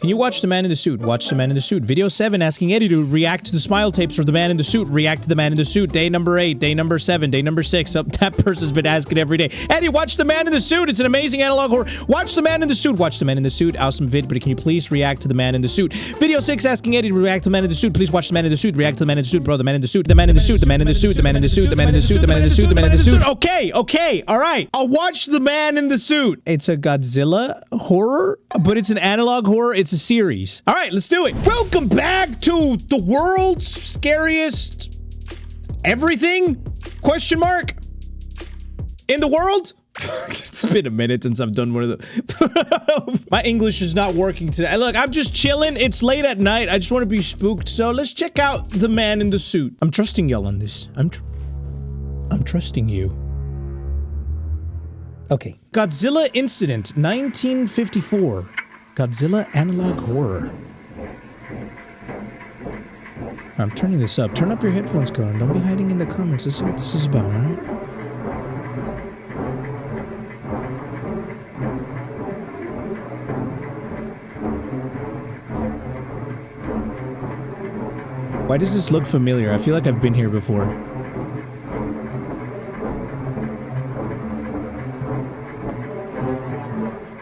Can you watch the man in the suit? Watch the man in the suit. Video 7 asking Eddie to react to the smile tapes for the man in the suit. React to the man in the suit. Day number 8, day number 7, day number 6. Oh, that person's been asking every day. Eddie, watch the man in the suit. It's an amazing analog horror. Watch the man in the suit. Watch the man in the suit. Awesome vid, but can you please react to the man in the suit? Video 6 asking Eddie to react to the man in the suit. Please watch the man in the suit. React to the man in the suit, bro. The man in the suit. The man in the suit. The man in the suit. The man in the suit. The man in the suit. The man in the suit. The man in the suit. Okay, okay, all right. I'll watch the man in the suit. It's a Godzilla horror, but it's an analog horror. It's a series. All right, let's do it. Welcome back to the world's scariest everything? Question mark? In the world? It's been a minute since I've done one of the. My English is not working today. Look, I'm just chilling. It's late at night. I just want to be spooked. So let's check out the man in the suit. I'm trusting y'all on this. I'm trusting you. Okay. Godzilla Incident, 1954. Godzilla analog horror. I'm turning this up. Turn up your headphones, Conan. Don't be hiding in the comments. Let's see what this is about, alright? Why does this look familiar? I feel like I've been here before.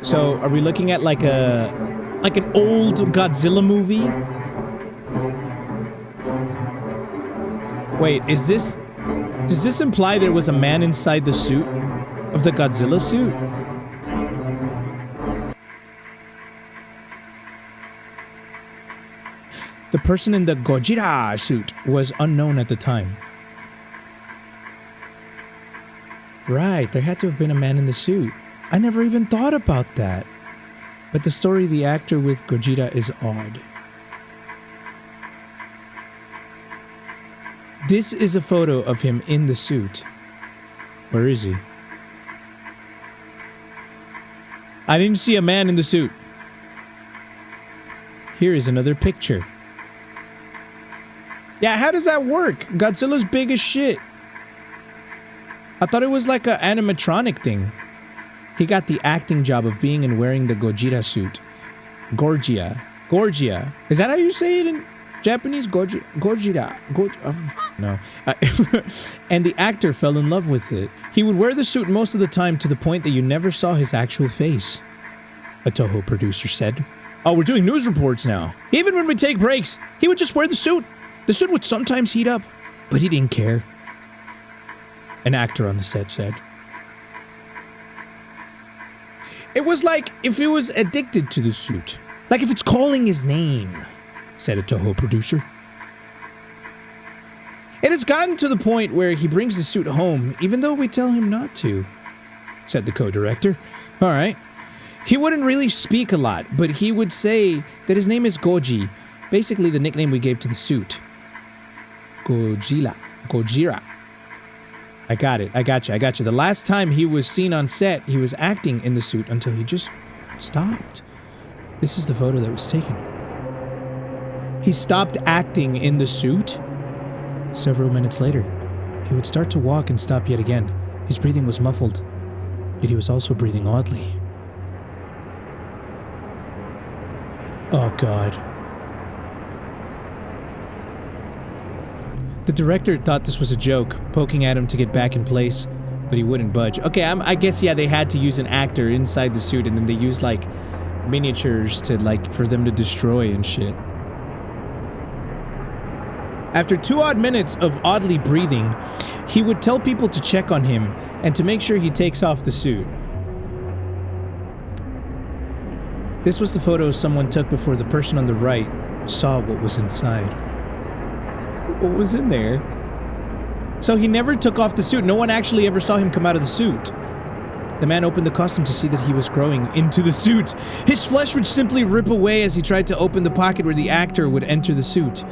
So, are we looking at like an old Godzilla movie? Wait, does this imply there was a man inside the suit of the Godzilla suit? The person in the Godzilla suit was unknown at the time. Right, there had to have been a man in the suit. I never even thought about that. But the story of the actor with Gogeta is odd. This is a photo of him in the suit. Where is he? I didn't see a man in the suit. Here is another picture. Yeah, how does that work? Godzilla's big as shit. I thought it was like an animatronic thing. He got the acting job of being and wearing the Gogeta suit. Gorgia. Gorgia. Is that how you say it in Japanese? Gogeta. No. And the actor fell in love with it. He would wear the suit most of the time to the point that you never saw his actual face. A Toho producer said. Oh, we're doing news reports now. Even when we take breaks, he would just wear the suit. The suit would sometimes heat up, but he didn't care. An actor on the set said. It was like if he was addicted to the suit. Like if it's calling his name, said a Toho producer. It has gotten to the point where he brings the suit home, even though we tell him not to, said the co-director. All right. He wouldn't really speak a lot, but he would say that his name is Goji, basically the nickname we gave to the suit. Godzilla. Gojira. I got it. I got you. The last time he was seen on set, he was acting in the suit until he just stopped. This is the photo that was taken. He stopped acting in the suit. Several minutes later, he would start to walk and stop yet again. His breathing was muffled, yet he was also breathing oddly. Oh, God. The director thought this was a joke, poking at him to get back in place, but he wouldn't budge. Okay, I guess, yeah, they had to use an actor inside the suit, and then they used, like, miniatures to, like, for them to destroy and shit. After 2 odd minutes of oddly breathing, he would tell people to check on him and to make sure he takes off the suit. This was the photo someone took before the person on the right saw what was inside. What was in there? So he never took off the suit. No one actually ever saw him come out of the suit. The man opened the costume to see that he was growing into the suit. His flesh would simply rip away as he tried to open the pocket where the actor would enter the suit.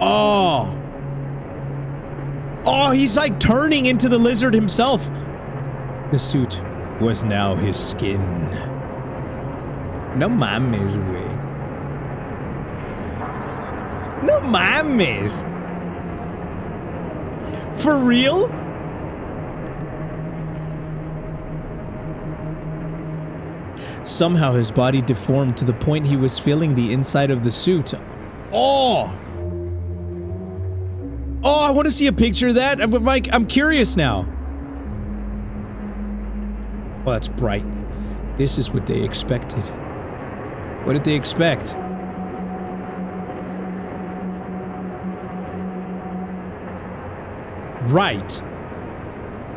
Oh. Oh, he's like turning into the lizard himself. The suit was now his skin. No mames, güey. No mames. For real? Somehow his body deformed to the point he was feeling the inside of the suit. Oh! Oh, I want to see a picture of that. Mike, I'm curious now. Oh, that's bright. This is what they expected. What did they expect? Right.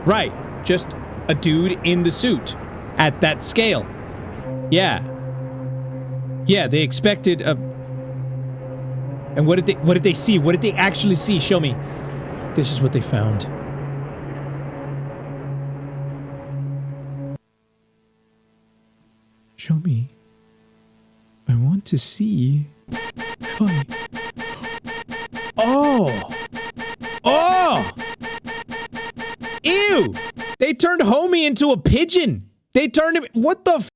Right. Just a dude in the suit. At that scale. Yeah. Yeah, they expected a... And what did they see? What did they actually see? Show me. This is what they found. Show me. I want to see. Hi. Oh! Oh! Ew! They turned Homie into a pigeon! They turned him- What the f***?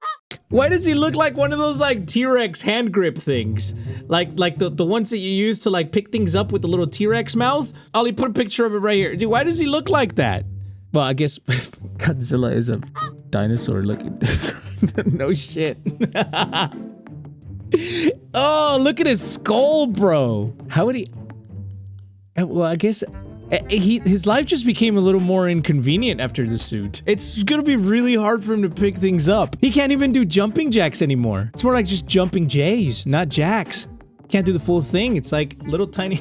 Why does he look like one of those, like, T-Rex hand grip things? Like the ones that you use to, like, pick things up with the little T-Rex mouth? Ollie, put a picture of it right here. Dude, why does he look like that? Well, I guess Godzilla is a dinosaur looking. No shit. Oh, look at his skull, bro. How would he... Well, I guess... his life just became a little more inconvenient after the suit. It's gonna be really hard for him to pick things up. He can't even do jumping jacks anymore. It's more like just jumping J's, not jacks. Can't do the full thing. It's like little tiny...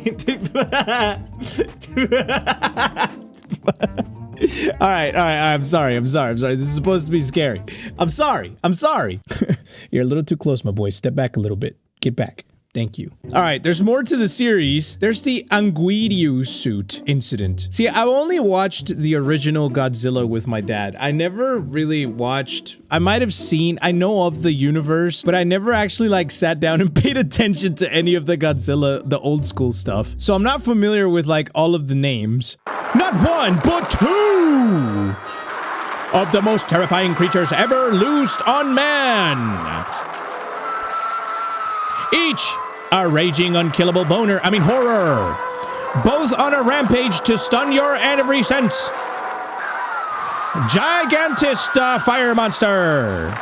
Alright, I'm sorry. This is supposed to be scary. I'm sorry. You're a little too close, my boy. Step back a little bit. Get back. Thank you. Alright, there's more to the series. There's the Anguiryu suit incident. See, I only watched the original Godzilla with my dad. I never really watched... I might have seen... I know of the universe, but I never actually, like, sat down and paid attention to any of the Godzilla, the old school stuff. So I'm not familiar with, like, all of the names. Not one, but two of the most terrifying creatures ever loosed on man. Each a raging, unkillable horror. Both on a rampage to stun your every sense. Gigantist fire monster.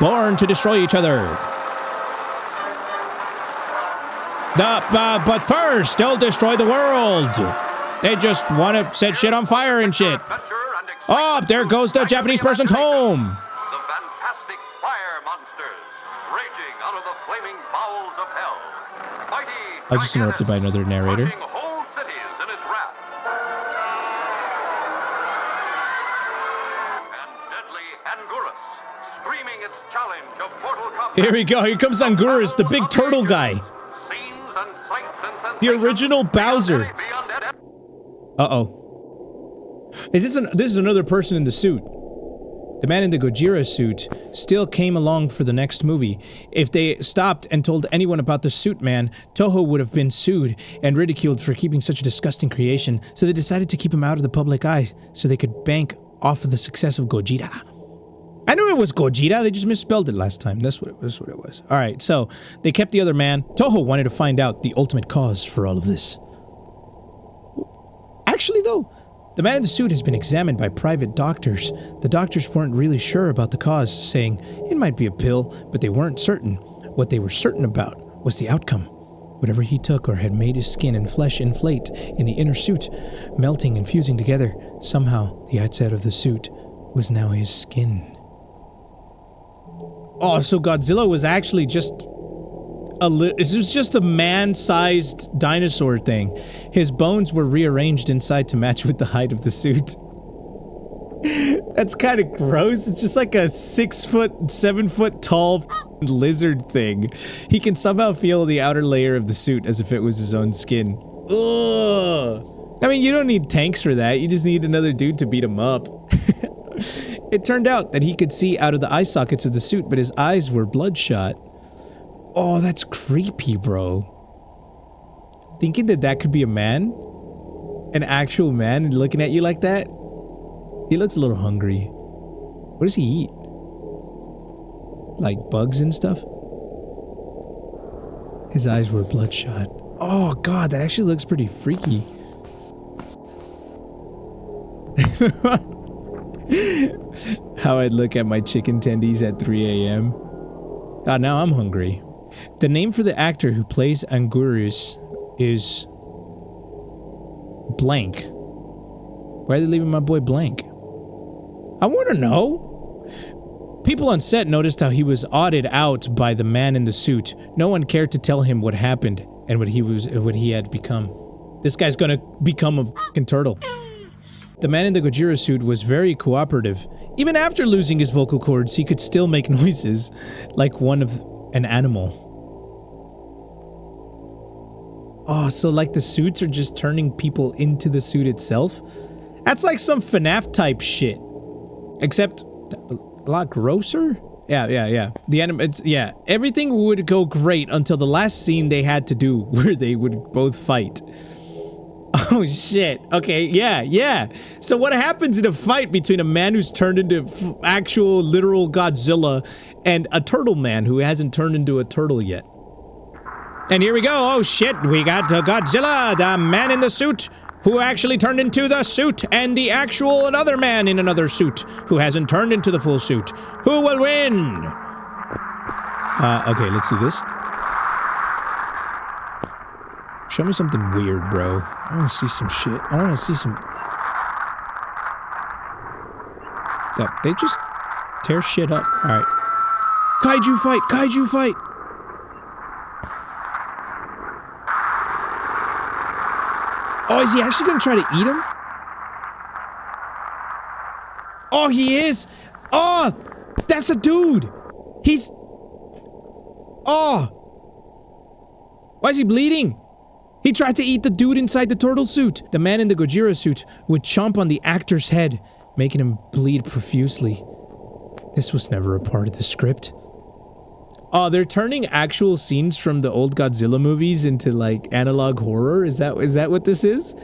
Born to destroy each other. But first, they'll destroy the world. They just want to set shit on fire and shit. Oh, there goes the Japanese person's home. I was just interrupted by another narrator. Here we go. Here comes Anguirus, the big turtle guy. The original Bowser. Uh-oh. This is another person in the suit. The man in the Gojira suit still came along for the next movie. If they stopped and told anyone about the suit man, Toho would have been sued and ridiculed for keeping such a disgusting creation, so they decided to keep him out of the public eye so they could bank off of the success of Gojira. I knew it was Gojira, they just misspelled it last time. That's what it was. Alright, so they kept the other man. Toho wanted to find out the ultimate cause for all of this. Actually, though, the man in the suit has been examined by private doctors. The doctors weren't really sure about the cause, saying it might be a pill, but they weren't certain. What they were certain about was the outcome. Whatever he took or had made his skin and flesh inflate in the inner suit, melting and fusing together. Somehow, the outside of the suit was now his skin. Oh, so Godzilla was actually just it was just a man-sized dinosaur thing. His bones were rearranged inside to match with the height of the suit. That's kind of gross. It's just like a 6 foot, 7 foot tall lizard thing. He can somehow feel the outer layer of the suit as if it was his own skin. Ugh. I mean, you don't need tanks for that. You just need another dude to beat him up. It turned out that he could see out of the eye sockets of the suit, but his eyes were bloodshot. Oh, that's creepy, bro. Thinking that could be a man? An actual man looking at you like that? He looks a little hungry. What does he eat? Like bugs and stuff? His eyes were bloodshot. Oh, God, that actually looks pretty freaky. How I'd look at my chicken tendies at 3 a.m. God, now I'm hungry. The name for the actor who plays Anguirus is blank. Why are they leaving my boy blank? I want to know. People on set noticed how he was odded out by the man in the suit. No one cared to tell him what happened and what he had become. This guy's gonna become a fucking turtle. The man in the Gojira suit was very cooperative. Even after losing his vocal cords, he could still make noises like one of an animal. Oh, so like the suits are just turning people into the suit itself? That's like some FNAF type shit. Except a lot grosser? Yeah. Yeah, everything would go great until the last scene they had to do where they would both fight. Oh shit. Okay, yeah. So what happens in a fight between a man who's turned into actual literal Godzilla and a turtle man who hasn't turned into a turtle yet? And here we go. Oh shit, we got Godzilla, the man in the suit who actually turned into the suit, and the actual another man in another suit who hasn't turned into the full suit. Who will win? Okay, let's see this. Show me something weird, bro. I want to see some shit. I want to see some... They just tear shit up. Alright. Kaiju fight! Kaiju fight! Oh, is he actually gonna try to eat him? Oh, he is! Oh! That's a dude! He's... Oh! Why is he bleeding? He tried to eat the dude inside the turtle suit. The man in the Gojira suit would chomp on the actor's head, making him bleed profusely. This was never a part of the script. Oh, they're turning actual scenes from the old Godzilla movies into, like, analog horror? Is that what this is?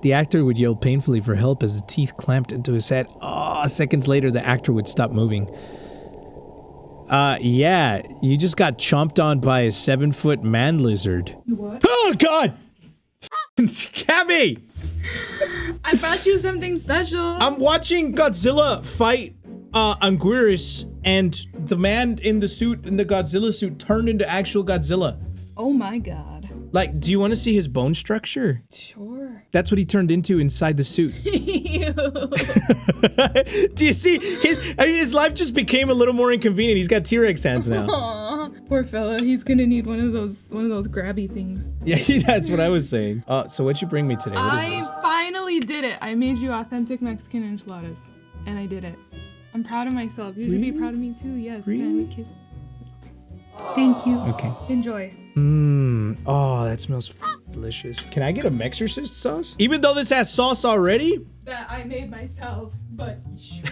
The actor would yell painfully for help as the teeth clamped into his head. Oh, seconds later, the actor would stop moving. Yeah, you just got chomped on by a 7-foot man lizard. What? Oh, God! Cabby! I brought you something special. I'm watching Godzilla fight Anguirus, and the man in the suit, in the Godzilla suit, turned into actual Godzilla. Oh my god. Like, do you want to see his bone structure? Sure. That's what he turned into inside the suit. Do you see? His life just became a little more inconvenient. He's got T-Rex hands now. Aww, poor fella. He's gonna need one of those grabby things. Yeah, that's what I was saying. So what'd you bring me today? What is this? I finally did it. I made you authentic Mexican enchiladas, and I did it. I'm proud of myself. You should be proud of me too. Yes. Really? Can I kiss? Thank you. Okay. Enjoy. Oh, that smells delicious. Can I get a Mexorcist sauce? Even though this has sauce already? That I made myself, but sure.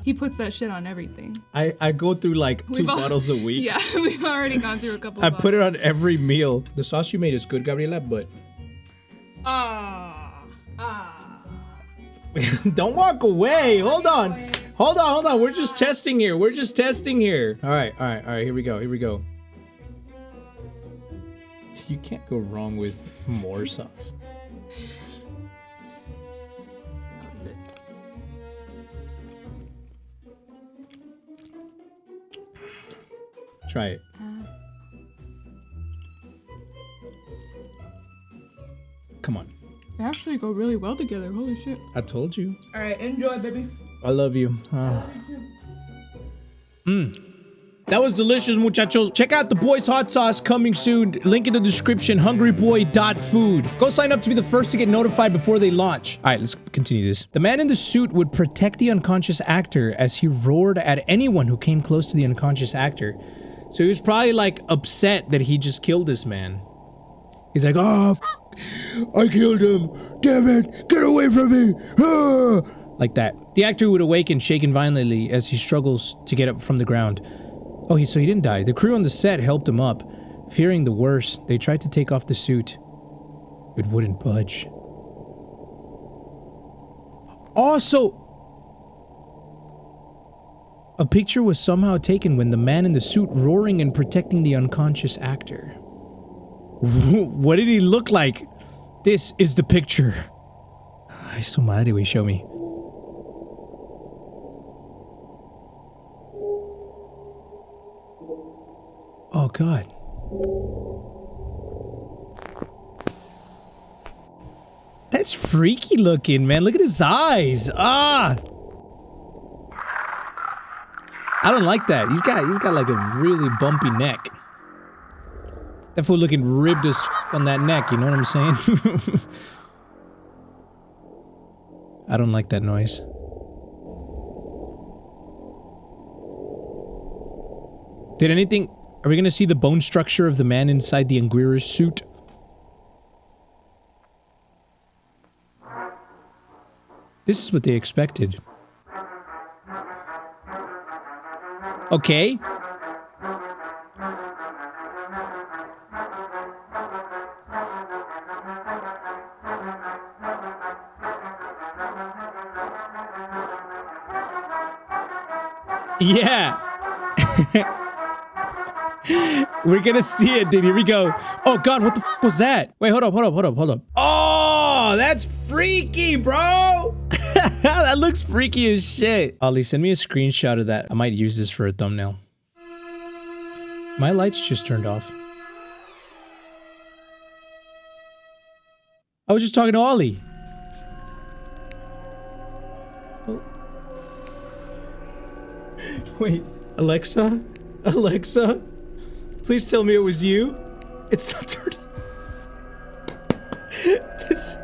He puts that shit on everything. I go through like two bottles a week. Yeah, we've already gone through a couple. I put it on every meal. The sauce you made is good, Gabriela, but don't walk away. Hold on. We're just testing here. All right. Here we go. You can't go wrong with more sauce. How is it? Try it. Come on. They actually go really well together. Holy shit. I told you. All right, enjoy, baby. I love you. That was delicious, muchachos. Check out the boys' hot sauce coming soon. Link in the description, hungryboy.food. Go sign up to be the first to get notified before they launch. All right, let's continue this. The man in the suit would protect the unconscious actor as he roared at anyone who came close to the unconscious actor. So he was probably like upset that he just killed this man. He's like, oh, I killed him. Damn it, get away from me. Ah! Like that. The actor would awaken, shaken violently as he struggles to get up from the ground. Oh, so he didn't die. The crew on the set helped him up. Fearing the worst, they tried to take off the suit. It wouldn't budge. Also, a picture was somehow taken when the man in the suit roaring and protecting the unconscious actor. What did he look like? This is the picture. Ay, su madre, güey, show me. Oh, God. That's freaky looking, man. Look at his eyes. Ah! I don't like that. He's got like a really bumpy neck. That fool looking ribbed as on that neck, you know what I'm saying? I don't like that noise. Did anything... Are we gonna see the bone structure of the man inside the Anguirus suit? This is what they expected. Okay. Yeah. We're gonna see it, dude. Here we go. Oh, God, what the f was that? Wait, hold up. Oh, that's freaky, bro. That looks freaky as shit. Ollie, send me a screenshot of that. I might use this for a thumbnail. My lights just turned off. I was just talking to Ollie. Oh. Wait, Alexa? Alexa? Please tell me it was you. It's not turning. This...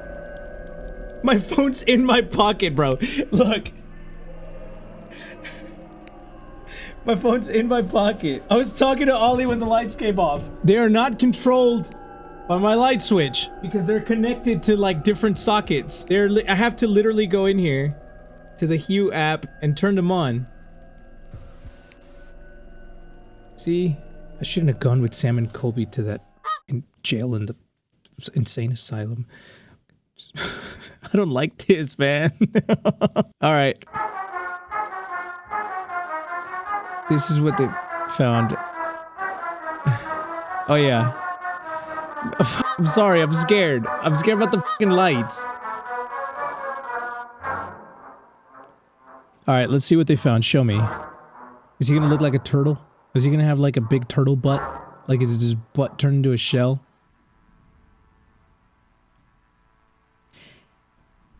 My phone's in my pocket, bro. Look. My phone's in my pocket. I was talking to Ollie when the lights came off. They are not controlled by my light switch because they're connected to like different sockets. I have to literally go in here to the Hue app and turn them on. See? I shouldn't have gone with Sam and Colby to that jail in the insane asylum. I don't like this, man. Alright. This is what they found. Oh, yeah. I'm sorry, I'm scared. I'm scared about the fucking lights. Alright, let's see what they found. Show me. Is he gonna look like a turtle? Is he gonna have like a big turtle butt? Like, is his butt turned into a shell?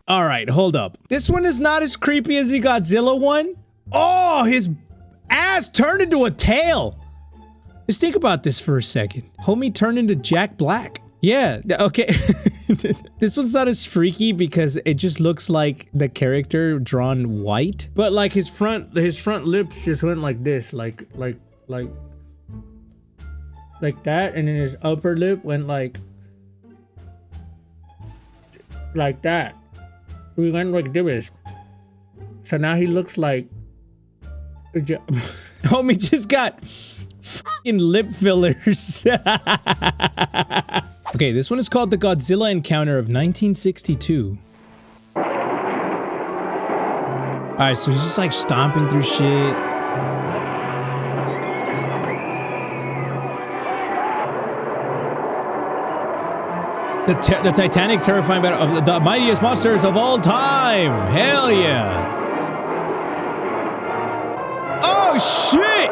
Alright, hold up. This one is not as creepy as the Godzilla one. Oh, his ass turned into a tail. Just think about this for a second. Homie turned into Jack Black. Yeah, okay. This one's not as freaky because it just looks like the character drawn white. But like his front lips just went like this, like that, and then his upper lip went like that. We went like this. So now he looks like homie just got fucking lip fillers. Okay, this one is called the Godzilla Encounter of 1962. Alright, so he's just like stomping through shit. The Titanic terrifying battle of the mightiest monsters of all time. Hell yeah. Oh shit!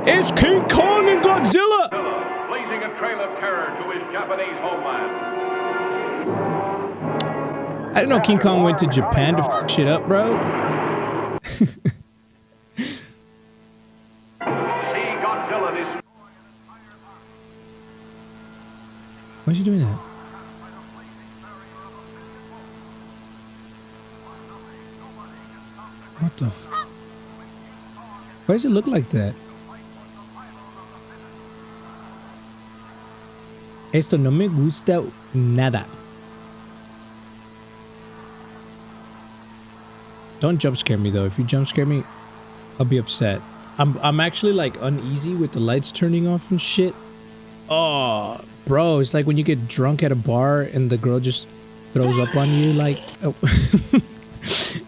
It's King Kong and Godzilla! Blazing a trail of terror to his Japanese homeland. I didn't know King Kong went to Japan to f shit up, bro. See Godzilla destroy. Why is he doing that? What the f? Why does it look like that? Esto no me gusta nada. Don't jump scare me though. If you jump scare me, I'll be upset. I'm actually like uneasy with the lights turning off and shit. Oh, bro, it's like when you get drunk at a bar and the girl just throws up on you, like... Oh.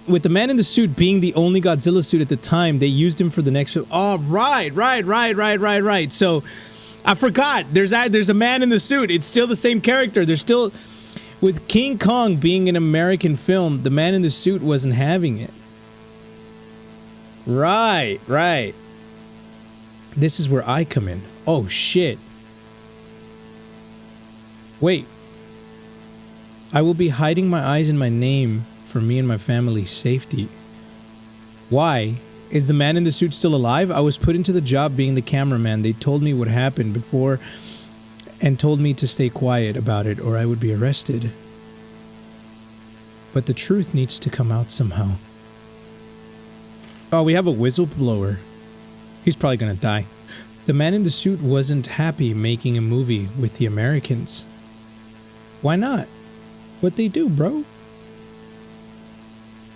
With the man in the suit being the only Godzilla suit at the time, they used him for the next film. Oh, right. So, I forgot. There's a man in the suit. It's still the same character. There's still... With King Kong being an American film, the man in the suit wasn't having it. Right. This is where I come in. Oh, shit. Wait. I will be hiding my eyes and my name for me and my family's safety. Why? Is the man in the suit still alive? I was put into the job being the cameraman. They told me what happened before and told me to stay quiet about it or I would be arrested. But the truth needs to come out somehow. Oh, we have a whistleblower. He's probably gonna die. The man in the suit wasn't happy making a movie with the Americans. Why not? What they do, bro?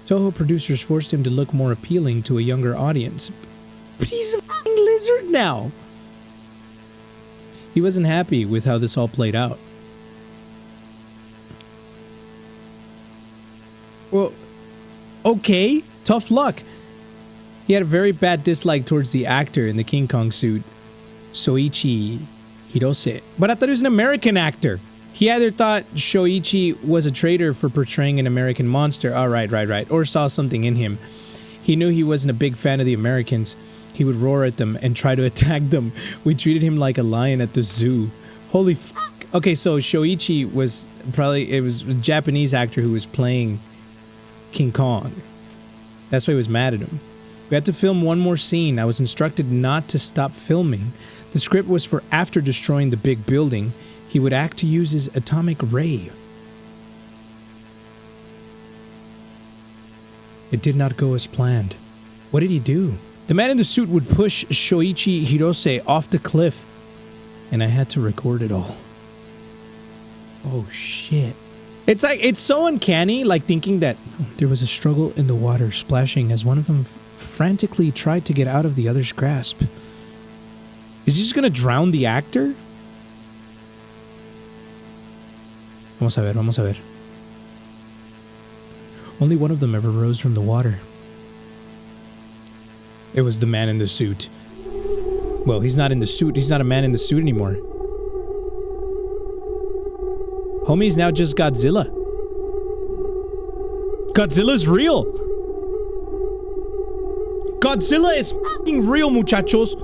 Toho producers forced him to look more appealing to a younger audience. But he's a f***ing lizard now! He wasn't happy with how this all played out. Well, okay, tough luck. He had a very bad dislike towards the actor in the King Kong suit, Soichi Hirose. But I thought he was an American actor. He either thought Shoichi was a traitor for portraying an American monster, right, or saw something in him. He knew he wasn't a big fan of the Americans. He would roar at them and try to attack them. We treated him like a lion at the zoo. Holy fuck. Okay, so Shoichi was it was a Japanese actor who was playing King Kong. That's why he was mad at him. We had to film one more scene. I was instructed not to stop filming. The script was for after destroying the big building, he would act to use his atomic ray. It did not go as planned. What did he do? The man in the suit would push Shoichi Hirose off the cliff, and I had to record it all. Oh shit. It's like, it's so uncanny, like thinking that there was a struggle in the water, splashing as one of them frantically tried to get out of the other's grasp. Is he just gonna drown the actor? Vamos a ver. Only one of them ever rose from the water. It was the man in the suit. Well, he's not in the suit. He's not a man in the suit anymore. Homie's now just Godzilla. Godzilla's real. Godzilla is fucking real, muchachos.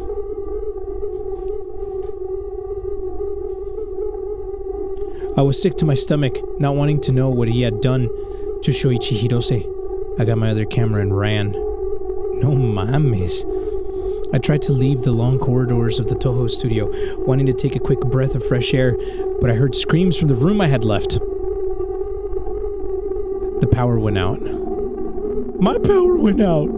I was sick to my stomach, not wanting to know what he had done to Shoichi Hirose. I got my other camera and ran. No mames. I tried to leave the long corridors of the Toho studio, wanting to take a quick breath of fresh air, but I heard screams from the room I had left. The power went out. My power went out!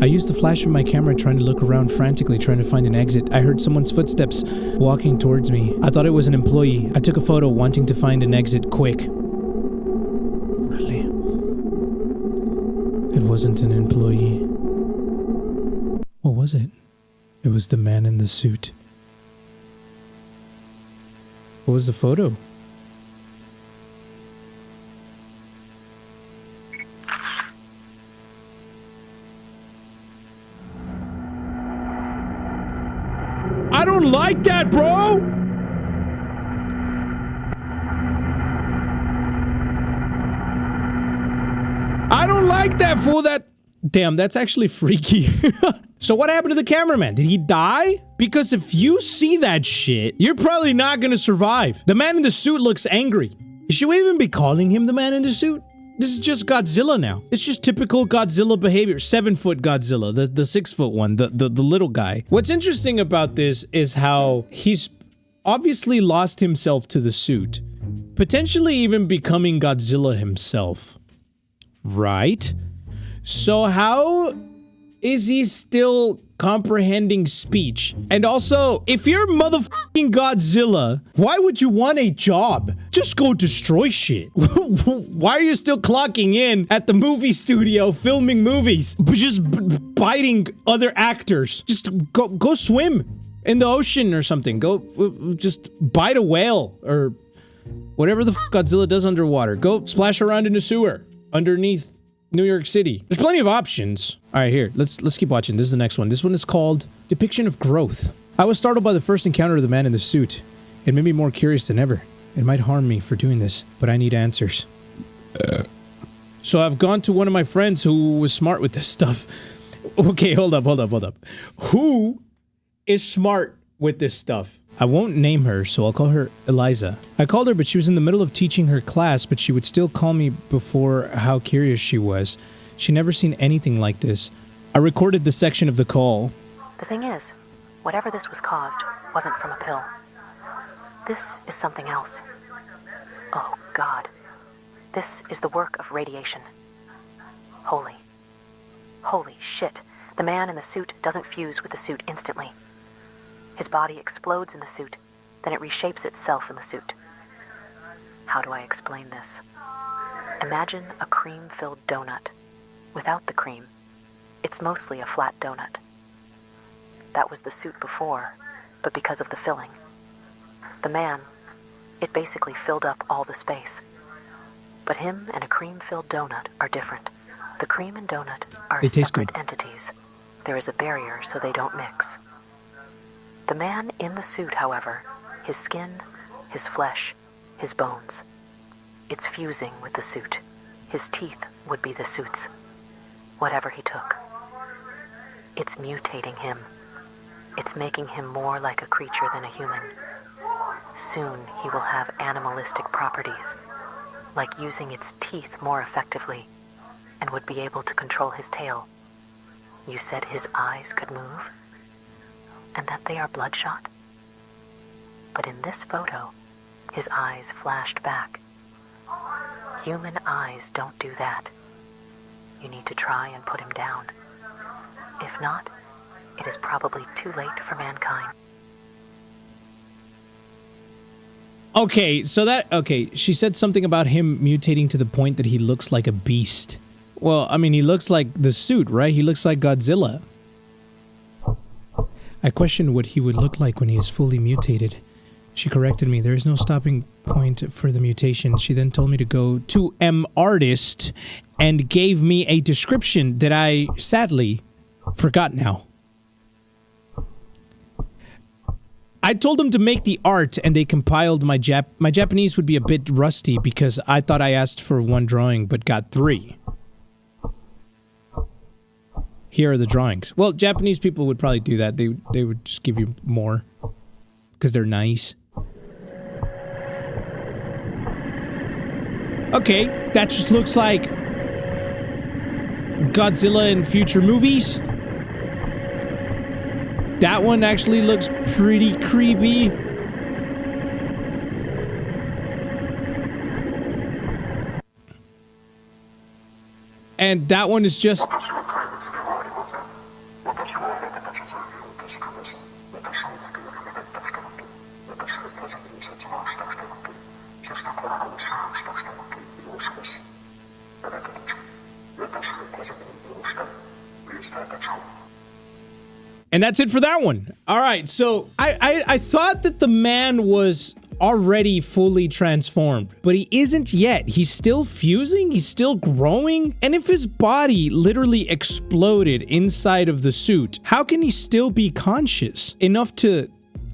I used the flash of my camera trying to look around frantically, trying to find an exit. I heard someone's footsteps walking towards me. I thought it was an employee. I took a photo wanting to find an exit quick. Really? It wasn't an employee. What was it? It was the man in the suit. What was the photo? I don't like that, bro! I don't like that, fool. Damn, that's actually freaky. So what happened to the cameraman? Did he die? Because if you see that shit, you're probably not gonna survive. The man in the suit looks angry. Should we even be calling him the man in the suit? This is just Godzilla now. It's just typical Godzilla behavior. 7-foot Godzilla, the 6-foot one, the little guy. What's interesting about this is how he's obviously lost himself to the suit. Potentially even becoming Godzilla himself. Right? So how is he still comprehending speech? And also, if you're motherfucking Godzilla, why would you want a job? Just go destroy shit. Why are you still clocking in at the movie studio filming movies? Just biting other actors. Just go swim in the ocean or something. Go just bite a whale or whatever the fuck Godzilla does underwater. Go splash around in a sewer underneath New York City. There's plenty of options. All right, here, let's keep watching. This is the next one. This one is called Depiction of Growth. I was startled by the first encounter of the man in the suit. It made me more curious than ever. It might harm me for doing this, but I need answers. So I've gone to one of my friends who was smart with this stuff. Okay, hold up. Who is smart with this stuff. I won't name her, so I'll call her Eliza. I called her, but she was in the middle of teaching her class, but she would still call me before how curious she was. She'd never seen anything like this. I recorded the section of the call. The thing is, whatever this was caused wasn't from a pill. This is something else. Oh, God. This is the work of radiation. Holy. Holy shit. The man in the suit doesn't fuse with the suit instantly. His body explodes in the suit, then it reshapes itself in the suit. How do I explain this? Imagine a cream-filled donut. Without the cream, it's mostly a flat donut. That was the suit before, but because of the filling. The man, it basically filled up all the space. But him and a cream-filled donut are different. The cream and donut are separate entities. There is a barrier so they don't mix. The man in the suit, however, his skin, his flesh, his bones. It's fusing with the suit. His teeth would be the suit's. Whatever he took. It's mutating him. It's making him more like a creature than a human. Soon he will have animalistic properties, like using its teeth more effectively, and would be able to control his tail. You said his eyes could move, and that they are bloodshot? But in this photo, his eyes flashed back. Human eyes don't do that. You need to try and put him down. If not, it is probably too late for mankind. Okay, she said something about him mutating to the point that he looks like a beast. Well, I mean, he looks like the suit, right? He looks like Godzilla. I questioned what he would look like when he is fully mutated. She corrected me. There is no stopping point for the mutation. She then told me to go to Artist and gave me a description that I sadly forgot now. I told them to make the art and they compiled my Japanese would be a bit rusty because I thought I asked for one drawing but got 3. Here are the drawings. Well, Japanese people would probably do that. They would just give you more because they're nice. Okay, that just looks like Godzilla in future movies. That one actually looks pretty creepy. And that one is just... And that's it for that one. All right, so I thought that the man was already fully transformed, but he isn't yet. He's still fusing, he's still growing. And if his body literally exploded inside of the suit, how can he still be conscious enough to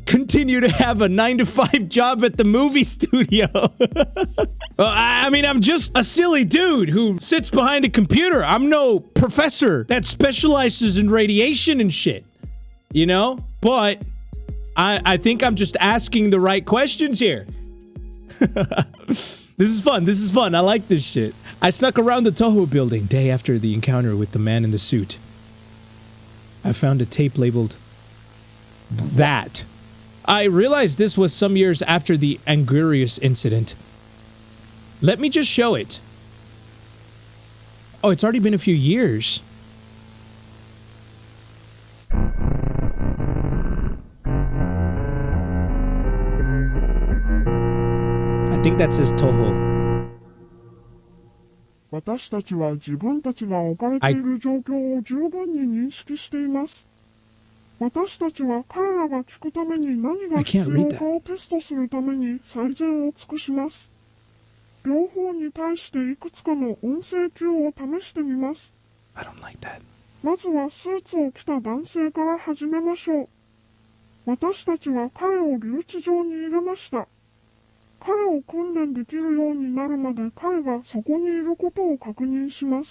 continue to have a 9-to-5 job at the movie studio? Well, I mean, I'm just a silly dude who sits behind a computer. I'm no professor that specializes in radiation and shit. You know? But I think I'm just asking the right questions here. This is fun. This is fun. I like this shit. I snuck around the Toho building day after the encounter with the man in the suit. I found a tape labeled that. I realized this was some years after the Angurius incident. Let me just show it. Oh, it's already been a few years. I think that says Toho. 私たちは自分たちが置かれている状況を十分に認識しています。私たちは彼らが聞くために何が必要かをテストするために最善を尽くします。両方に対していくつかの音声 Q を試してみます。I don't like that. まずはスーツを着た男性から始めましょう。私たちは彼を留置場に入れました。彼を訓練できるようになるまで彼がそこにいることを確認します。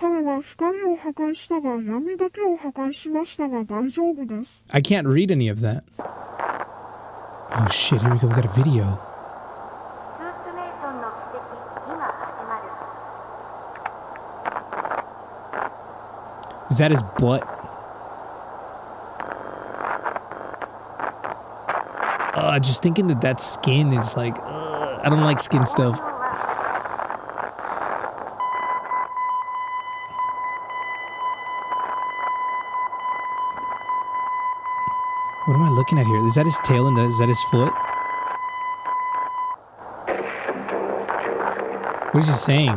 彼は光を破壊したが闇だけを破壊しましたが大丈夫です。I can't read any of that. Oh shit, here we go. We got a video. Is that his butt? Just thinking that skin is like, I don't like skin stuff. What am I looking at here? Is that his tail and is that his foot? What is he saying?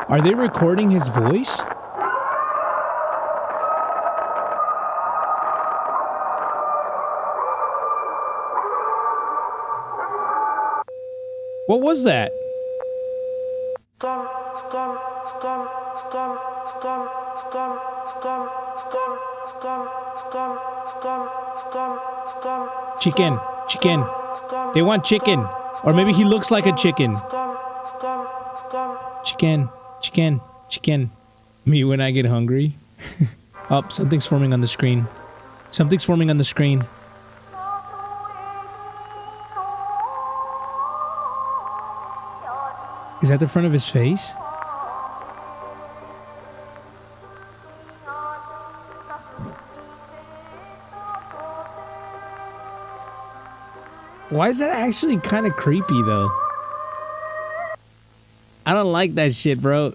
Are they recording his voice? What was that? Chicken. Chicken. They want chicken. Or maybe he looks like a chicken. Chicken. Chicken. Chicken. Me when I get hungry. Oh, something's forming on the screen. Something's forming on the screen. Is that the front of his face? Why is that actually kind of creepy, though? I don't like that shit, bro.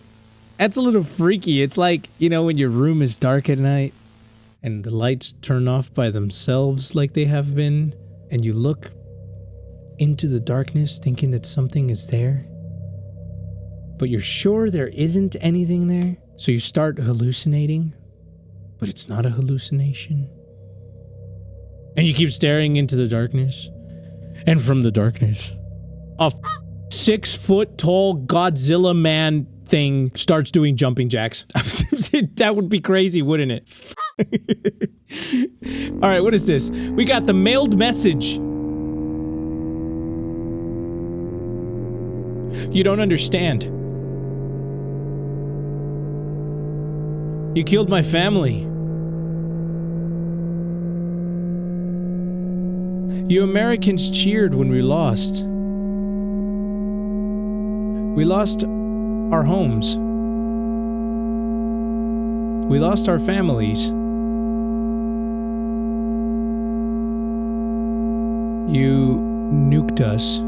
That's a little freaky. It's like, you know, when your room is dark at night and the lights turn off by themselves like they have been, and you look into the darkness thinking that something is there, but you're sure there isn't anything there, so you start hallucinating, but it's not a hallucination. And you keep staring into the darkness, and from the darkness, a 6-foot-tall Godzilla man thing starts doing jumping jacks. That would be crazy, wouldn't it? Alright, what is this? We got the mailed message. You don't understand. You killed my family. You Americans cheered when we lost. We lost our homes. We lost our families. You nuked us.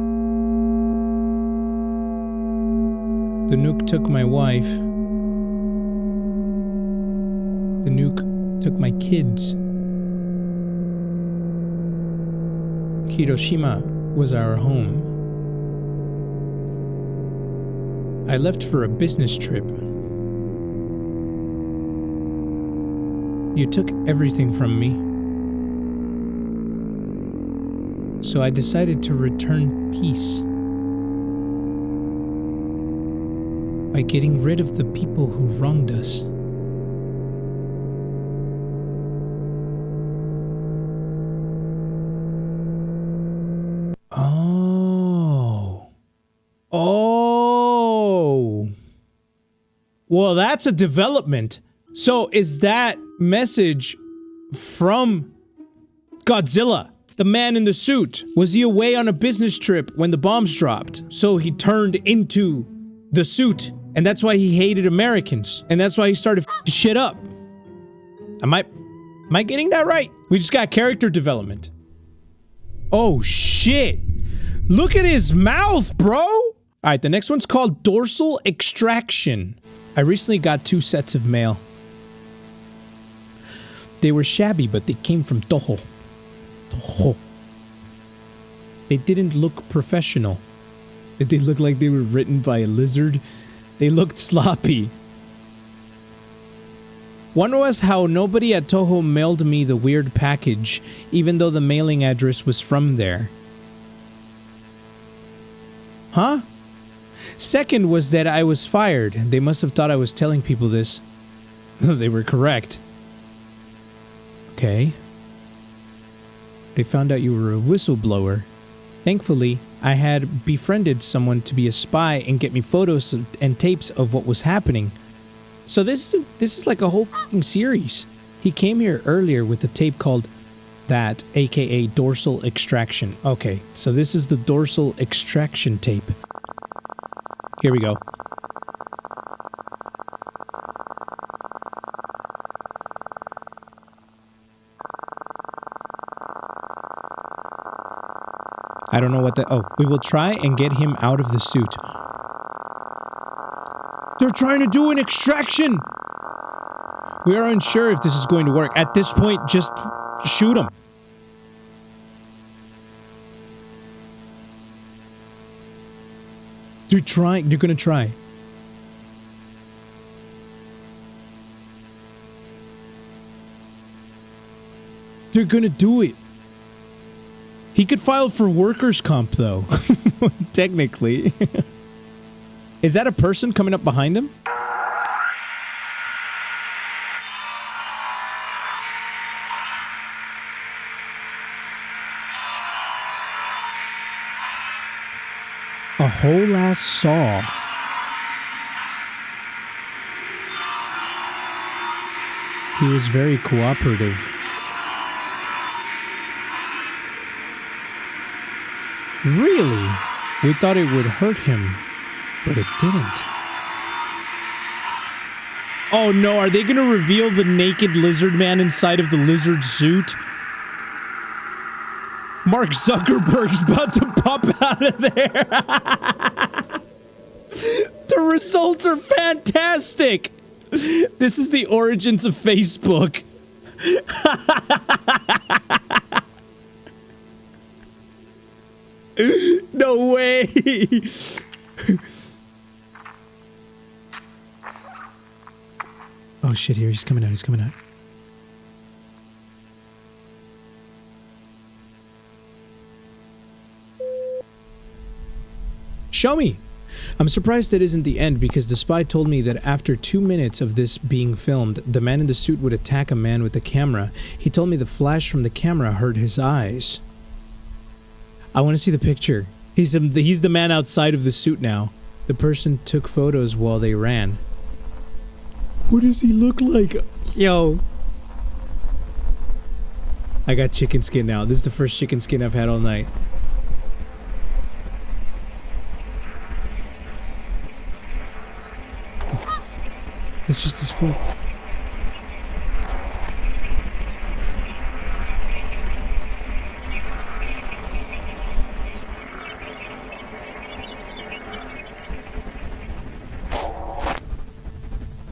The nuke took my wife. The nuke took my kids. Hiroshima was our home. I left for a business trip. You took everything from me. So I decided to return peace by getting rid of the people who wronged us. Oh. Well, that's a development. So is that message from Godzilla, the man in the suit? Was he away on a business trip when the bombs dropped? So he turned into the suit, and that's why he hated Americans, and that's why he started f***ing shit up. Am I getting that right? We just got character development. Oh shit. Look at his mouth, bro! Alright, the next one's called Dorsal Extraction. I recently got 2 sets of mail. They were shabby, but they came from Toho. Toho. They didn't look professional. Did they look like they were written by a lizard? They looked sloppy. One was how nobody at Toho mailed me the weird package, even though the mailing address was from there. Huh? Second was that I was fired. They must have thought I was telling people this. They were correct. Okay. They found out you were a whistleblower. Thankfully, I had befriended someone to be a spy and get me photos and tapes of what was happening. So this is like a whole fucking series. He came here earlier with a tape called That, aka Dorsal Extraction. Okay, so this is the Dorsal Extraction tape. Here we go. I don't know what that... Oh, we will try and get him out of the suit. They're trying to do an extraction! We are unsure if this is going to work. At this point, just shoot him. They're trying. They're gonna try. They're gonna do it. He could file for workers' comp, though. Technically. Is that a person coming up behind him? A whole ass saw. He was very cooperative. Really? We thought it would hurt him, but it didn't. Oh no, are they gonna reveal the naked lizard man inside of the lizard suit? Mark Zuckerberg's about to pop out of there. The results are fantastic. This is the origins of Facebook. No way. Oh shit, here he's coming out, he's coming out. Show me! I'm surprised it isn't the end because the spy told me that after 2 minutes of this being filmed, the man in the suit would attack a man with the camera. He told me the flash from the camera hurt his eyes. I want to see the picture. He's the man outside of the suit now. The person took photos while they ran. What does he look like? Yo. I got chicken skin now. This is the first chicken skin I've had all night. It's just his foot.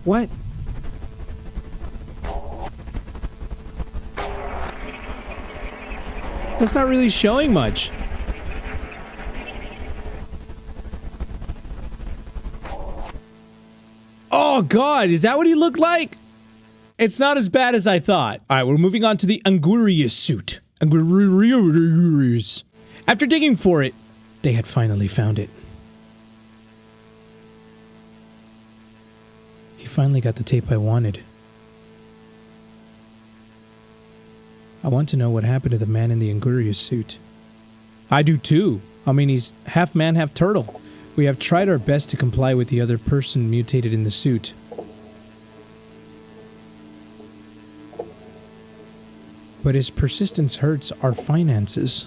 What? That's not really showing much. Oh god, is that what he looked like? It's not as bad as I thought. Alright, we're moving on to the Angurius suit. Angurius. After digging for it, they had finally found it. He finally got the tape I wanted. I want to know what happened to the man in the Angurius suit. I do too. I mean, he's half man, half turtle. We have tried our best to comply with the other person mutated in the suit. But his persistence hurts our finances.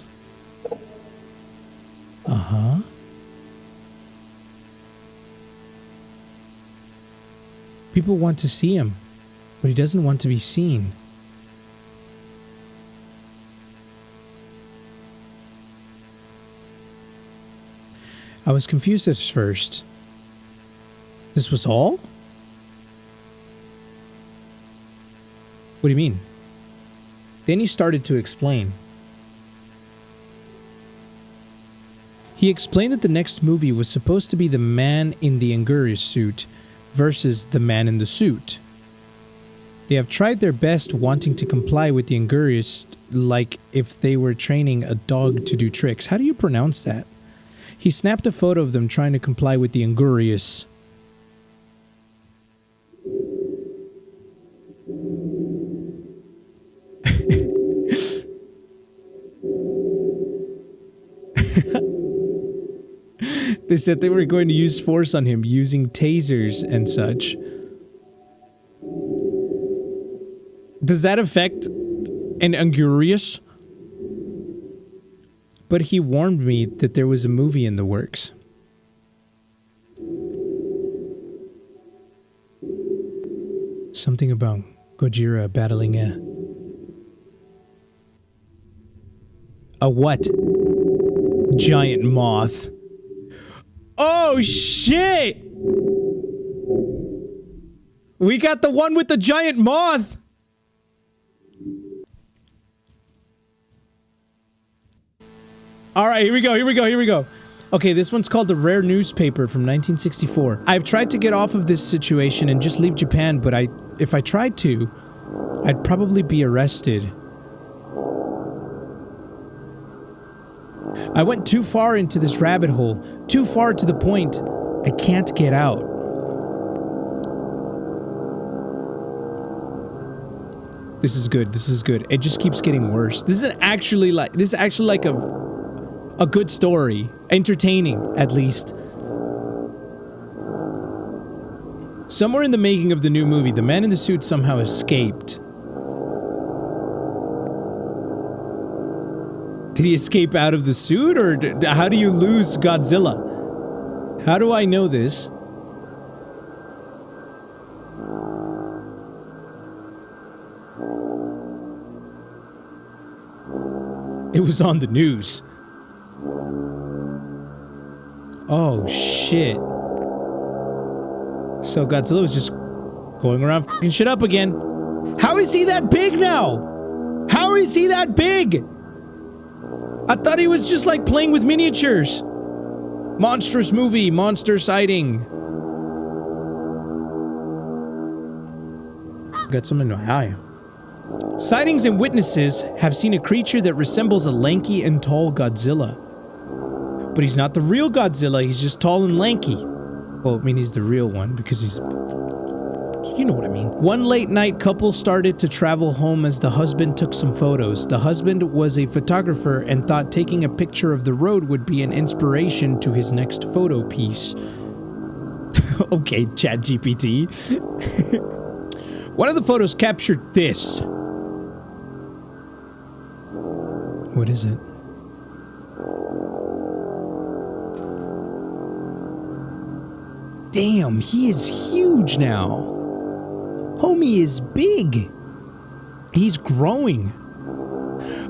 Uh-huh. People want to see him, but he doesn't want to be seen. I was confused at first. This was all? What do you mean? Then he started to explain. He explained that the next movie was supposed to be the man in the Angurius suit versus the man in the suit. They have tried their best wanting to comply with the Angurius like if they were training a dog to do tricks. How do you pronounce that? He snapped a photo of them trying to comply with the injurious. They said they were going to use force on him using tasers and such. Does that affect an injurious? But he warned me that there was a movie in the works. Something about Godzilla battling a what? Giant moth. Oh shit! We got the one with the giant moth! Alright, here we go. Okay, this one's called The Rare Newspaper from 1964. I've tried to get off of this situation and just leave Japan, but if I tried to, I'd probably be arrested. I went too far into this rabbit hole, too far to the point I can't get out. This is good. It just keeps getting worse. This is actually like a good story. Entertaining, at least. Somewhere in the making of the new movie, the man in the suit somehow escaped. Did he escape out of the suit, or how do you lose Godzilla? How do I know this? It was on the news. Oh, shit. So Godzilla was just going around f***ing shit up again. How is he that big now? How is he that big? I thought he was just like playing with miniatures. Monstrous movie, monster sighting. Got some in my eye. Sightings and witnesses have seen a creature that resembles a lanky and tall Godzilla. But he's not the real Godzilla, he's just tall and lanky. Well, I mean, he's the real one because he's... You know what I mean. One late night couple started to travel home as the husband took some photos. The husband was a photographer and thought taking a picture of the road would be an inspiration to his next photo piece. Okay, ChatGPT. One of the photos captured this. What is it? Damn, he is huge now. Homie is big. He's growing.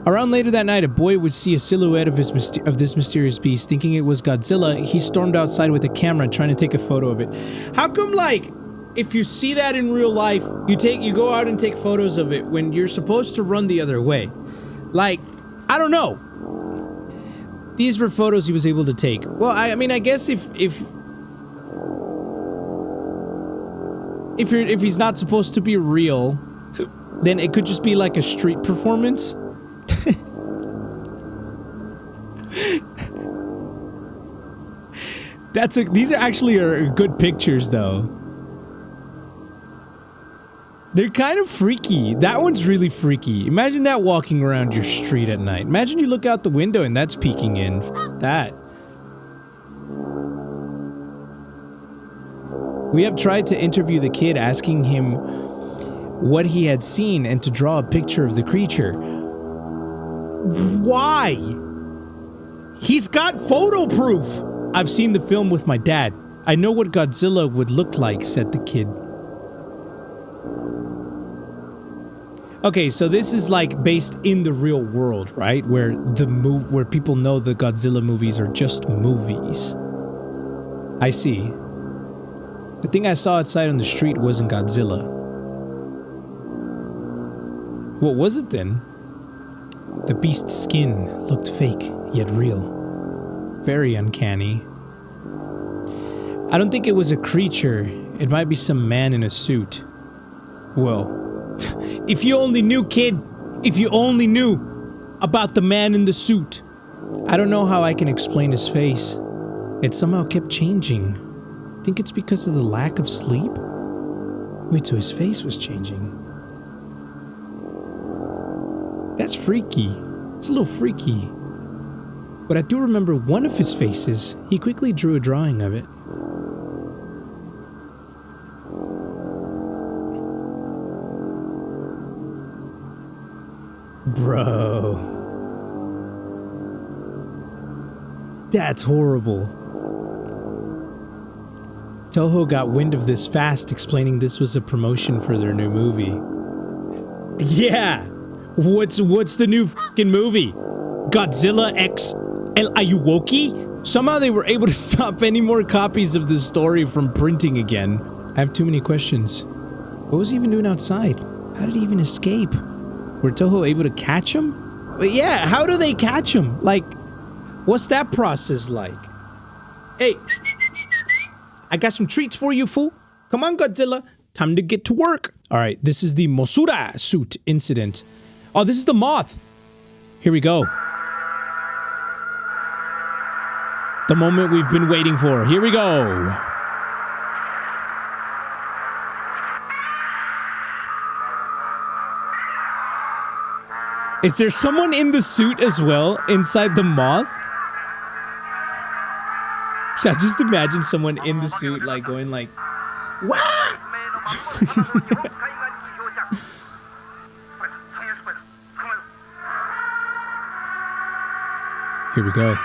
Around later that night, a boy would see a silhouette of this mysterious beast. Thinking it was Godzilla, he stormed outside with a camera trying to take a photo of it. How come, like, if you see that in real life, you go out and take photos of it when you're supposed to run the other way? Like, I don't know. These were photos he was able to take. Well, I mean, I guess if he's not supposed to be real, then it could just be like a street performance. These are actually good pictures though. They're kind of freaky. That one's really freaky. Imagine that walking around your street at night. Imagine you look out the window and that's peeking in. That. We have tried to interview the kid, asking him what he had seen and to draw a picture of the creature. Why? He's got photo proof. I've seen the film with my dad. I know what Godzilla would look like, said the kid. Okay, so this is like based in the real world, right? Where where people know the Godzilla movies are just movies. I see. The thing I saw outside on the street wasn't Godzilla. What was it then? The beast's skin looked fake, yet real. Very uncanny. I don't think it was a creature. It might be some man in a suit. Well, if you only knew, kid. If you only knew about the man in the suit. I don't know how I can explain his face. It somehow kept changing. Think it's because of the lack of sleep? Wait, so his face was changing. That's freaky. It's a little freaky. But I do remember one of his faces. He quickly drew a drawing of it. Bro. That's horrible. Toho got wind of this fast, explaining this was a promotion for their new movie. Yeah! What's the new fucking movie? Godzilla X El Ayuwoki? Somehow they were able to stop any more copies of this story from printing again. I have too many questions. What was he even doing outside? How did he even escape? Were Toho able to catch him? But yeah, how do they catch him? Like, what's that process like? Hey, I got some treats for you, fool. Come on, Godzilla. Time to get to work. All right, this is the Mosura suit incident. Oh, this is the moth. Here we go. The moment we've been waiting for. Here we go. Is there someone in the suit as well inside the moth? So I just imagine someone in the suit like going like, "What?" Here we go.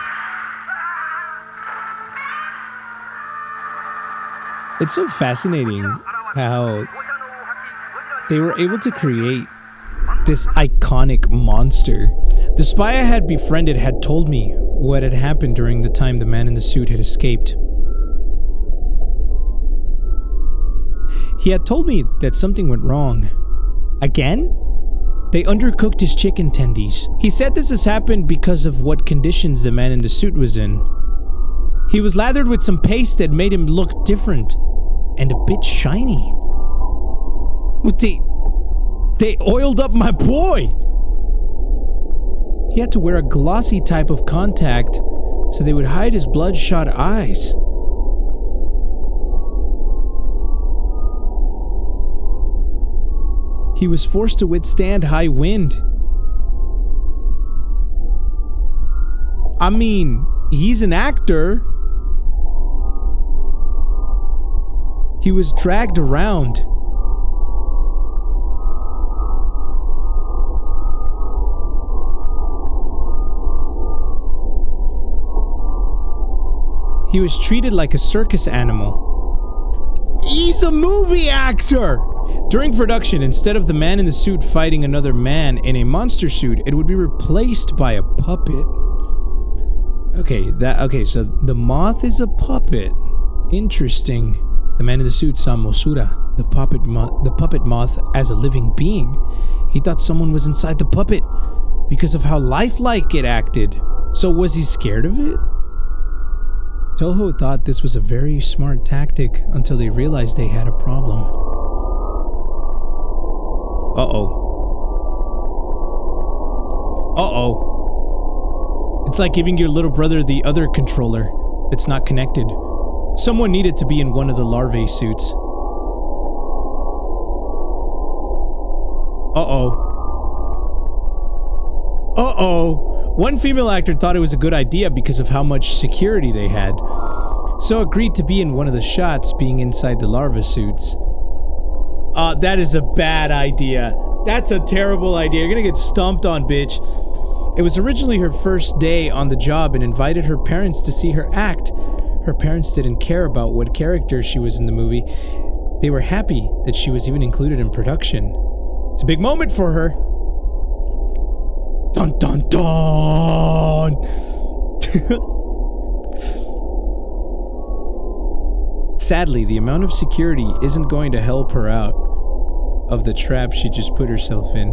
It's so fascinating how they were able to create this iconic monster. The spy I had befriended had told me what had happened during the time the man in the suit had escaped. He had told me that something went wrong. Again? They undercooked his chicken tendies. He said this has happened because of what conditions the man in the suit was in. He was lathered with some paste that made him look different and a bit shiny. They oiled up my boy! He had to wear a glossy type of contact so they would hide his bloodshot eyes. He was forced to withstand high wind. I mean, he's an actor. He was dragged around. He was treated like a circus animal. He's a movie actor! During production, instead of the man in the suit fighting another man in a monster suit, it would be replaced by a puppet. Okay, so the moth is a puppet. Interesting. The man in the suit saw Mosura, the puppet moth, as a living being. He thought someone was inside the puppet because of how lifelike it acted. So was he scared of it? Toho thought this was a very smart tactic until they realized they had a problem. Uh-oh. It's like giving your little brother the other controller that's not connected. Someone needed to be in one of the larvae suits. Uh-oh. One female actor thought it was a good idea because of how much security they had, so agreed to be in one of the shots being inside the larva suits. That is a bad idea. That's a terrible idea. You're gonna get stomped on, bitch. It was originally her first day on the job and invited her parents to see her act. Her parents didn't care about what character she was in the movie. They were happy that she was even included in production. It's a big moment for her. Dun dun dun! Sadly, the amount of security isn't going to help her out of the trap she just put herself in.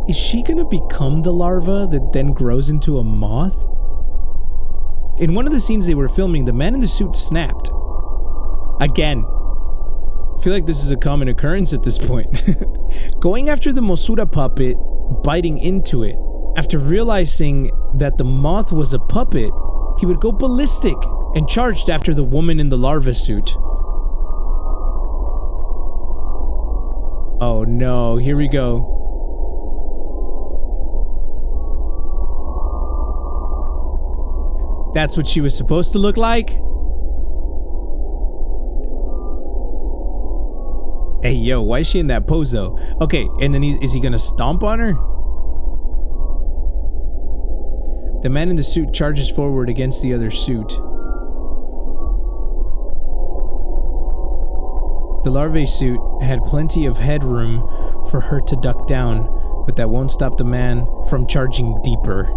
Is she gonna become the larva that then grows into a moth? In one of the scenes they were filming, the man in the suit snapped. Again. I feel like this is a common occurrence at this point. Going after the Mosura puppet, biting into it. After realizing that the moth was a puppet, he would go ballistic and charged after the woman in the larva suit. Oh no, here we go. That's what she was supposed to look like? Hey, yo, why is she in that pose, though? Okay, and then is he gonna stomp on her? The man in the suit charges forward against the other suit. The larvae suit had plenty of headroom for her to duck down, but that won't stop the man from charging deeper.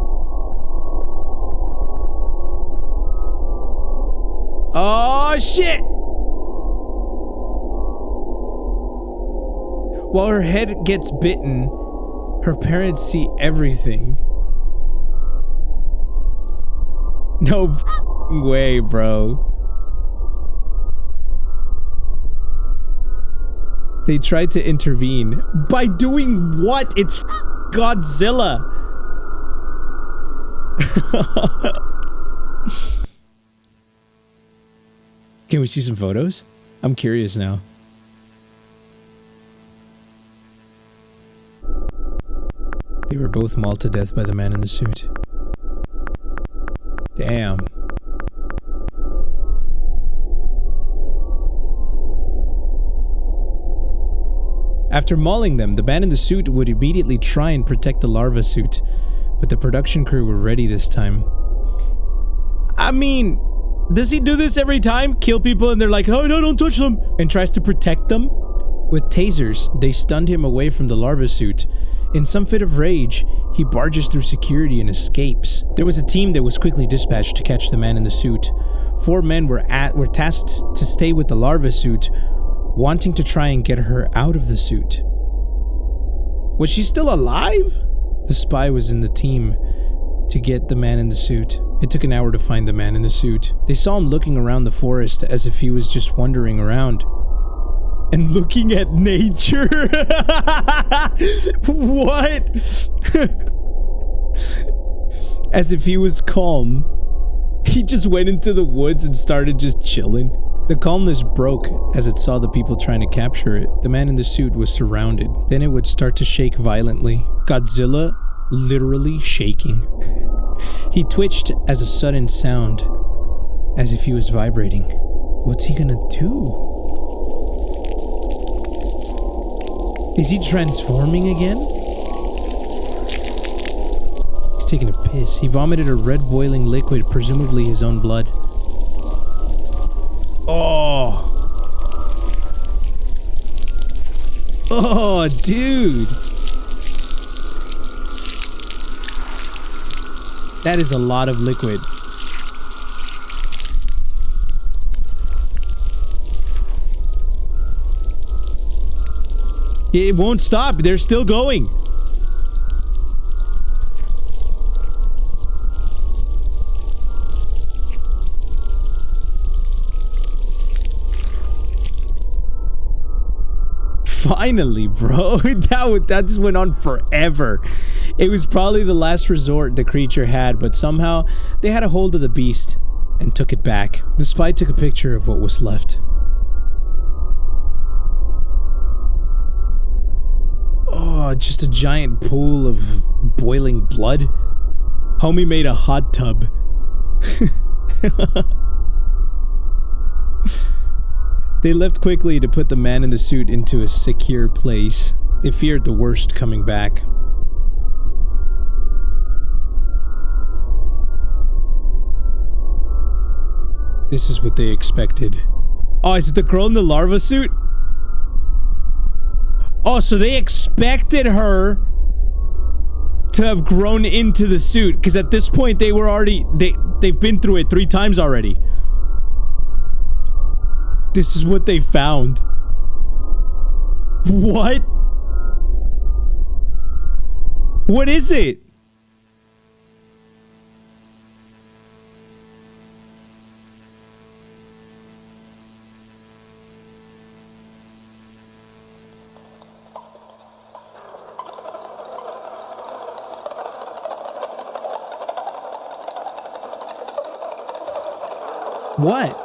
Oh, shit! While her head gets bitten, her parents see everything. No way, bro. They tried to intervene. By doing what? It's Godzilla. Can we see some photos? I'm curious now. They were both mauled to death by the man in the suit. Damn. After mauling them, the man in the suit would immediately try and protect the larva suit, but the production crew were ready this time. I mean, does he do this every time? Kill people and they're like, oh no, don't touch them, and tries to protect them? With tasers, they stunned him away from the larva suit. In some fit of rage, he barges through security and escapes. There was a team that was quickly dispatched to catch the man in the suit. 4 men were tasked to stay with the larva suit, wanting to try and get her out of the suit. Was she still alive? The spy was in the team to get the man in the suit. It took an hour to find the man in the suit. They saw him looking around the forest as if he was just wandering around. And looking at nature? What? As if he was calm. He just went into the woods and started just chilling. The calmness broke as it saw the people trying to capture it. The man in the suit was surrounded. Then it would start to shake violently. Godzilla literally shaking. He twitched as a sudden sound, as if he was vibrating. What's he gonna do? Is he transforming again? He's taking a piss. He vomited a red boiling liquid, presumably his own blood. Oh. Oh, dude. That is a lot of liquid. It won't stop. They're still going. Finally, bro. That just went on forever. It was probably the last resort the creature had, but somehow they had a hold of the beast and took it back. The spy took a picture of what was left. Oh, just a giant pool of boiling blood. Homie made a hot tub. They left quickly to put the man in the suit into a secure place. They feared the worst coming back. This is what they expected. Oh, is it the girl in the larva suit? Oh, so they expected her to have grown into the suit, because at this point they were already they've been through it 3 times already. This is what they found. What? What is it? What?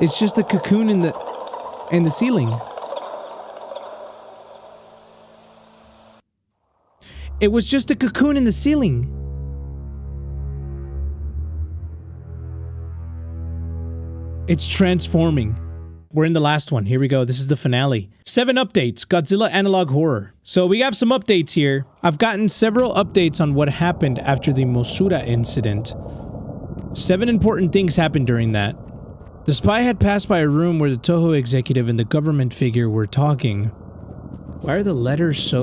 It's just the cocoon in the ceiling. It was just a cocoon in the ceiling. It's transforming. We're in the last one. Here we go. This is the finale. 7 updates. Godzilla Analog Horror. So we have some updates here. I've gotten several updates on what happened after the Mosura incident. 7 important things happened during that. The spy had passed by a room where the Toho executive and the government figure were talking. Why are the letters so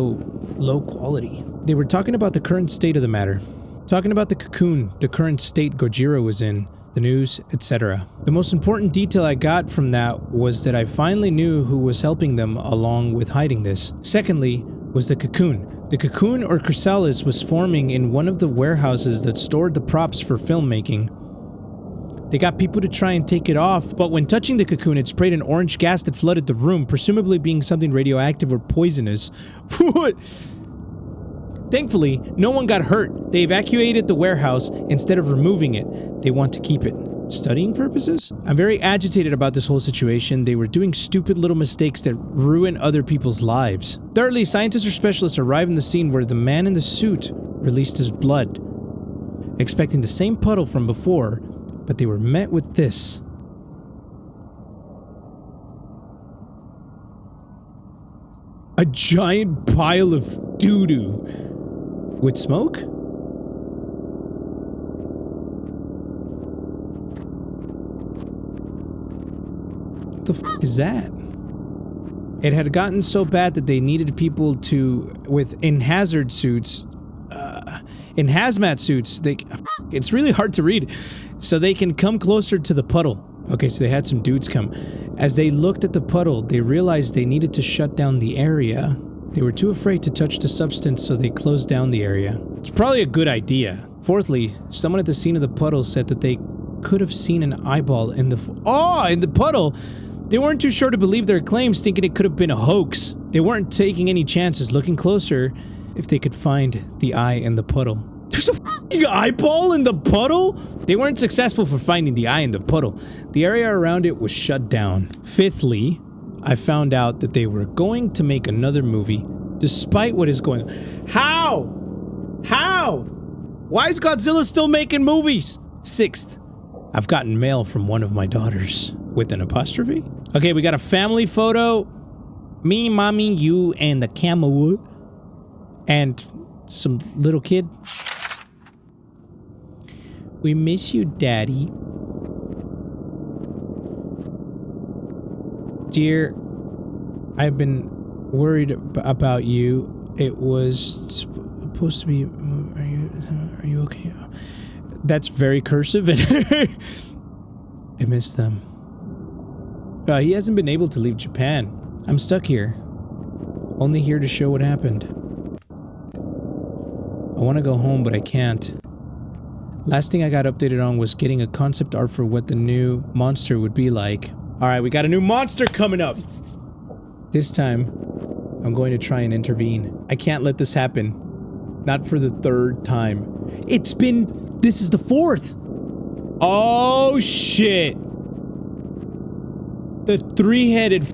low quality? They were talking about the current state of the matter. Talking about the cocoon, the current state Gojira was in, the news, etc. The most important detail I got from that was that I finally knew who was helping them along with hiding this. Secondly, was the cocoon. The cocoon or chrysalis was forming in one of the warehouses that stored the props for filmmaking. They got people to try and take it off, but when touching the cocoon, it sprayed an orange gas that flooded the room, presumably being something radioactive or poisonous. What? Thankfully, no one got hurt. They evacuated the warehouse instead of removing it. They want to keep it. Studying purposes? I'm very agitated about this whole situation. They were doing stupid little mistakes that ruin other people's lives. Thirdly, scientists or specialists arrived in the scene where the man in the suit released his blood, expecting the same puddle from before, but they were met with this. A giant pile of doo-doo. With smoke? What the f is that? It had gotten so bad that they needed people to, in hazmat suits, it's really hard to read, so they can come closer to the puddle. Okay, so they had some dudes come. As they looked at the puddle, they realized they needed to shut down the area. They were too afraid to touch the substance, so they closed down the area. It's probably a good idea. Fourthly, someone at the scene of the puddle said that they could have seen an eyeball in the puddle. They weren't too sure to believe their claims, thinking it could have been a hoax. They weren't taking any chances, looking closer if they could find the eye in the puddle. There's a f***ing eyeball in the puddle? They weren't successful for finding the eye in the puddle. The area around it was shut down. Fifthly, I found out that they were going to make another movie, despite what is going on. How? How? Why is Godzilla still making movies? Sixth, I've gotten mail from one of my daughters. With an apostrophe? Okay, we got a family photo. Me, mommy, you, and the camel. And some little kid. We miss you, Daddy. Dear, I've been worried about you. It was supposed to be... Are you okay? That's very cursive. And I miss them. He hasn't been able to leave Japan. I'm stuck here. Only here to show what happened. I want to go home, but I can't. Last thing I got updated on was getting a concept art for what the new monster would be like. Alright, we got a new monster coming up! This time, I'm going to try and intervene. I can't let this happen. Not for the 3rd time. This is the 4th! Oh, shit! The 3-headed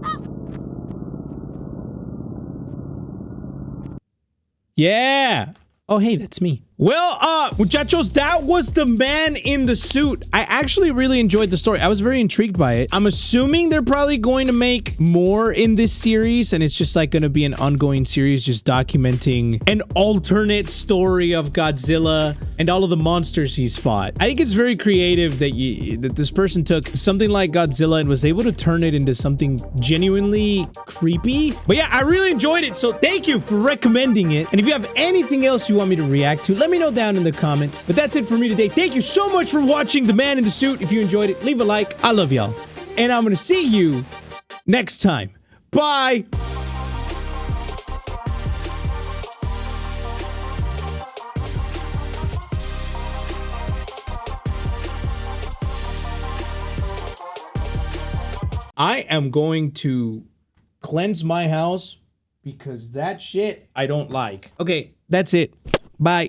Yeah! Oh, hey, that's me. Well, muchachos, that was the man in the suit. I actually really enjoyed the story. I was very intrigued by it. I'm assuming they're probably going to make more in this series, and it's just like going to be an ongoing series just documenting an alternate story of Godzilla and all of the monsters he's fought. I think it's very creative that this person took something like Godzilla and was able to turn it into something genuinely creepy. But yeah, I really enjoyed it, so thank you for recommending it. And if you have anything else you want me to react to, let me know down in the comments. But that's it for me today. Thank you so much for watching The Man in the Suit. If you enjoyed it, leave a like. I love y'all. And I'm gonna see you next time. Bye! I am going to cleanse my house because that shit I don't like. Okay, that's it. Bye.